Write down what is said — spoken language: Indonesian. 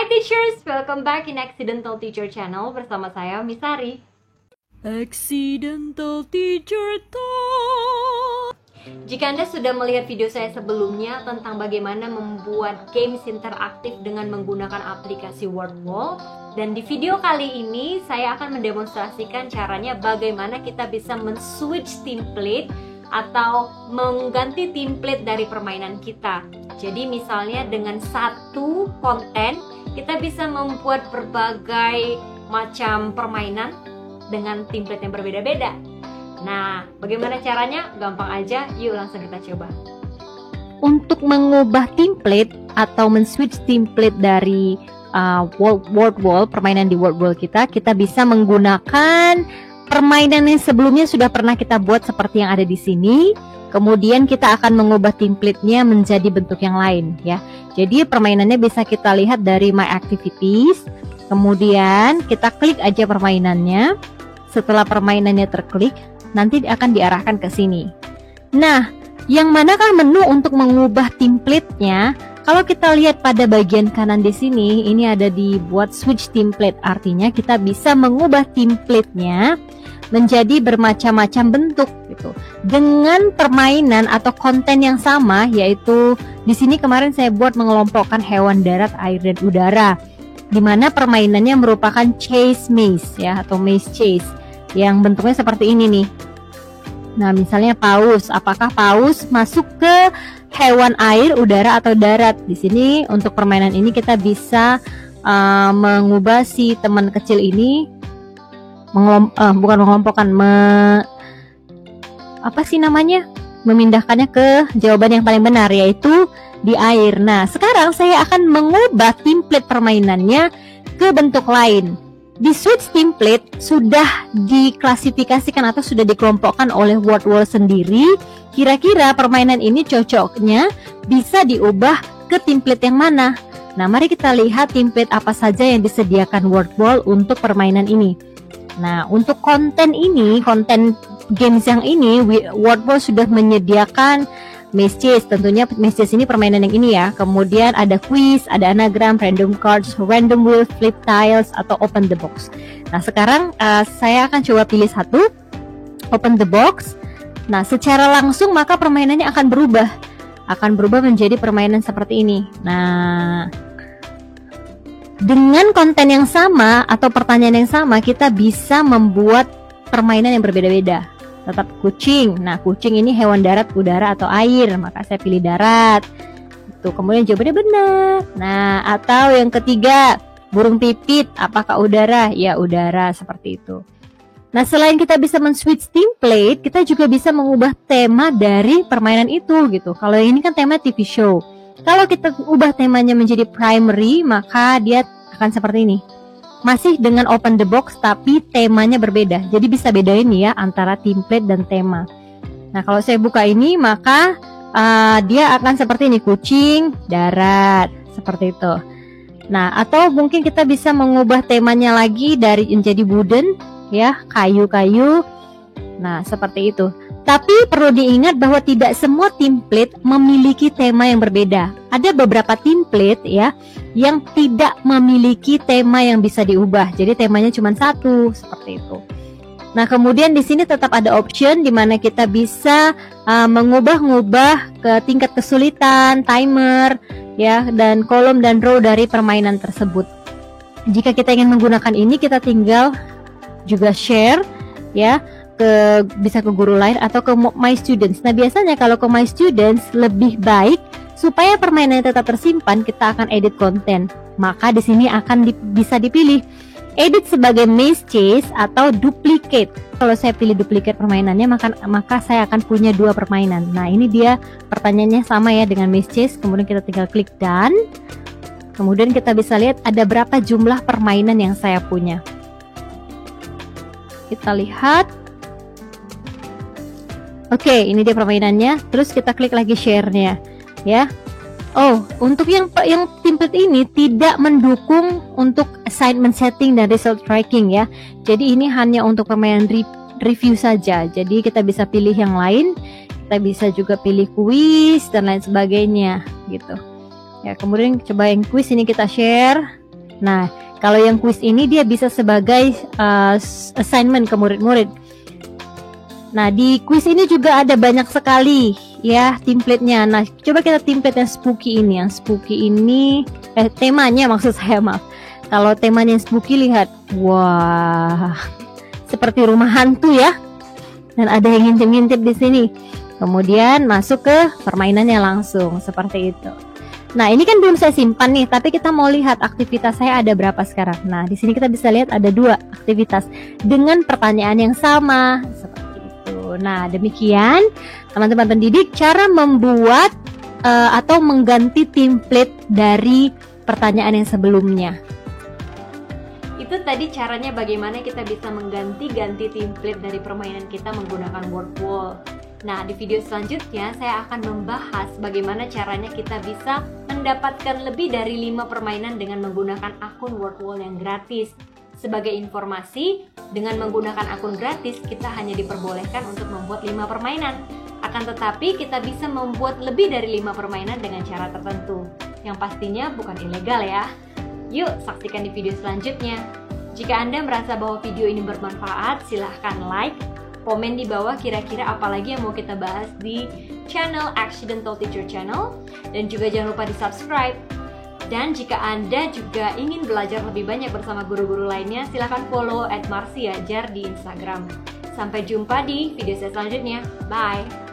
teachers, welcome back in Accidental Teacher Channel bersama saya Misari. Accidental Teacher Talk. Jika Anda sudah melihat video saya sebelumnya tentang bagaimana membuat games interaktif dengan menggunakan aplikasi Wordwall, dan di video kali ini saya akan mendemonstrasikan caranya bagaimana kita bisa men-switch template atau mengganti template dari permainan kita. Jadi misalnya dengan satu konten kita bisa membuat berbagai macam permainan dengan template yang berbeda-beda. Nah, bagaimana caranya? Gampang aja, yuk langsung kita coba. Untuk mengubah template atau men-switch template dari Wordwall, permainan di Wordwall kita bisa menggunakan permainan yang sebelumnya sudah pernah kita buat seperti yang ada di sini. Kemudian kita akan mengubah template-nya menjadi bentuk yang lain ya. Jadi permainannya bisa kita lihat dari My Activities. Kemudian kita klik aja permainannya. Setelah permainannya terklik, nanti akan diarahkan ke sini. Nah, yang manakah menu untuk mengubah template-nya? Kalau kita lihat pada bagian kanan di sini, ini ada dibuat switch template. Artinya kita bisa mengubah template-nya menjadi bermacam-macam bentuk gitu. Dengan permainan atau konten yang sama, yaitu di sini kemarin saya buat mengelompokkan hewan darat, air dan udara, di mana permainannya merupakan chase maze ya, atau maze chase yang bentuknya seperti ini nih. Nah, misalnya paus, apakah paus masuk ke hewan air, udara atau darat? Di sini untuk permainan ini kita bisa mengubah si teman kecil ini memindahkannya ke jawaban yang paling benar, yaitu di air. Nah, sekarang saya akan mengubah template permainannya ke bentuk lain. Di switch template sudah diklasifikasikan atau sudah dikelompokkan oleh Wordwall sendiri. Kira-kira permainan ini cocoknya bisa diubah ke template yang mana? Nah, mari kita lihat template apa saja yang disediakan Wordwall untuk permainan ini. Nah, untuk konten ini, konten games yang ini, Wordwall sudah menyediakan maze chase. Tentunya maze chase ini permainan yang ini ya. Kemudian ada quiz, ada anagram, random cards, random wheel, flip tiles, atau open the box. Nah, sekarang saya akan coba pilih satu, open the box. Nah, secara langsung maka permainannya akan berubah menjadi permainan seperti ini. Nah, dengan konten yang sama atau pertanyaan yang sama, kita bisa membuat permainan yang berbeda-beda. Tetap kucing. Nah, kucing ini hewan darat, udara atau air, maka saya pilih darat. Itu kemudian jawabannya benar. Nah, atau yang ketiga, burung pipit, apakah udara? Ya, udara, seperti itu. Nah, selain kita bisa men-switch template, kita juga bisa mengubah tema dari permainan itu gitu. Kalau ini kan tema TV show. Kalau kita ubah temanya menjadi primary, maka dia akan seperti ini. Masih dengan open the box tapi temanya berbeda. Jadi bisa bedain ya antara template dan tema. Nah, kalau saya buka ini maka dia akan seperti ini, kucing, darat, seperti itu. Nah, atau mungkin kita bisa mengubah temanya lagi dari menjadi wooden ya, kayu-kayu. Nah, seperti itu. Tapi perlu diingat bahwa tidak semua template memiliki tema yang berbeda. Ada beberapa template ya yang tidak memiliki tema yang bisa diubah. Jadi temanya cuma satu, seperti itu. Nah, kemudian di sini tetap ada option di mana kita bisa mengubah-ngubah ke tingkat kesulitan, timer ya, dan kolom dan row dari permainan tersebut. Jika kita ingin menggunakan ini, kita tinggal juga share ya, bisa ke guru lain atau ke My Students. Nah, biasanya kalau ke My Students lebih baik supaya permainannya tetap tersimpan, kita akan edit konten. Maka di sini akan bisa dipilih edit sebagai maze chase atau duplicate. Kalau saya pilih duplicate permainannya, maka saya akan punya dua permainan. Nah, ini dia pertanyaannya sama ya dengan maze chase. Kemudian kita tinggal klik done. Kemudian kita bisa lihat ada berapa jumlah permainan yang saya punya. Kita lihat. Oke, ini dia permainannya. Terus kita klik lagi share-nya, ya. Oh, untuk yang template ini tidak mendukung untuk assignment setting dan result tracking ya. Jadi ini hanya untuk permainan review saja. Jadi kita bisa pilih yang lain. Kita bisa juga pilih quiz dan lain sebagainya, gitu. Ya, kemudian coba yang quiz ini kita share. Nah, kalau yang kuis ini dia bisa sebagai assignment ke murid-murid. Nah, di kuis ini juga ada banyak sekali ya template-nya. Nah, coba kita template yang spooky ini. Yang spooky ini temanya maksud saya, maaf. Kalau temanya spooky, lihat. Wah, seperti rumah hantu ya. Dan ada yang ngintip-ngintip di sini. Kemudian masuk ke permainannya langsung seperti itu. Nah, ini kan belum saya simpan nih, tapi kita mau lihat aktivitas saya ada berapa sekarang. Nah, di sini kita bisa lihat ada 2 aktivitas dengan pertanyaan yang sama seperti itu. Nah, demikian teman-teman pendidik cara membuat atau mengganti template dari pertanyaan yang sebelumnya. Itu tadi caranya bagaimana kita bisa mengganti-ganti template dari permainan kita menggunakan word wall. Nah, di video selanjutnya saya akan membahas bagaimana caranya kita bisa mendapatkan lebih dari 5 permainan dengan menggunakan akun word wall yang gratis. Sebagai informasi, dengan menggunakan akun gratis kita hanya diperbolehkan untuk membuat 5 permainan. Akan tetapi kita bisa membuat lebih dari 5 permainan dengan cara tertentu, yang pastinya bukan ilegal ya. Yuk, saksikan di video selanjutnya. Jika Anda merasa bahwa video ini bermanfaat, silahkan like, komen di bawah kira-kira apa lagi yang mau kita bahas di channel Accidental Teacher Channel, dan juga jangan lupa di subscribe. Dan jika Anda juga ingin belajar lebih banyak bersama guru-guru lainnya, silahkan follow @marsiajar di Instagram. Sampai jumpa di video saya selanjutnya. Bye!